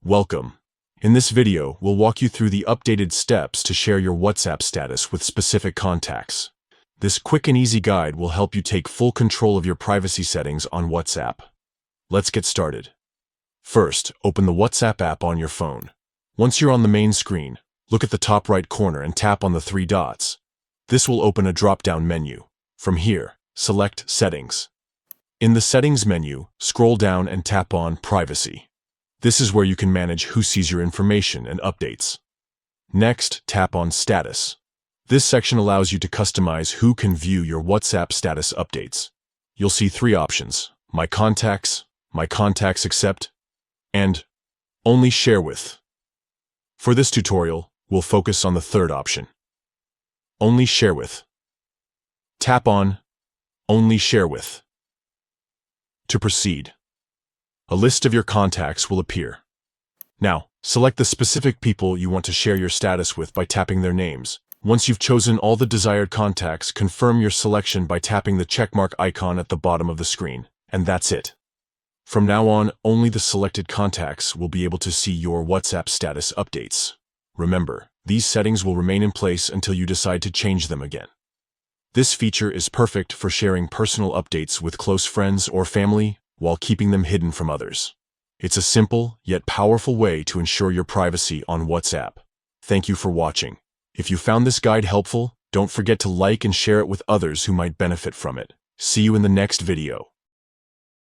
Welcome. In this video, we'll walk you through the updated steps to share your WhatsApp status with specific contacts. This quick and easy guide will help you take full control of your privacy settings on WhatsApp. Let's get started. First, open the WhatsApp app on your phone. Once you're on the main screen, look at the top right corner and tap on the three dots. This will open a drop-down menu. From here, select Settings. In the Settings menu, scroll down and tap on Privacy. This is where you can manage who sees your information and updates. Next, tap on Status. This section allows you to customize who can view your WhatsApp status updates. You'll see three options: My Contacts Accept, and Only Share With. For this tutorial, we'll focus on the third option, Only Share With. Tap on Only Share With. To proceed, a list of your contacts will appear. Now, select the specific people you want to share your status with by tapping their names. Once you've chosen all the desired contacts, confirm your selection by tapping the checkmark icon at the bottom of the screen. And that's it. From now on, only the selected contacts will be able to see your WhatsApp status updates. Remember, these settings will remain in place until you decide to change them again. This feature is perfect for sharing personal updates with close friends or family while keeping them hidden from others. It's a simple yet powerful way to ensure your privacy on WhatsApp. Thank you for watching. If you found this guide helpful, don't forget to like and share it with others who might benefit from it. See you in the next video.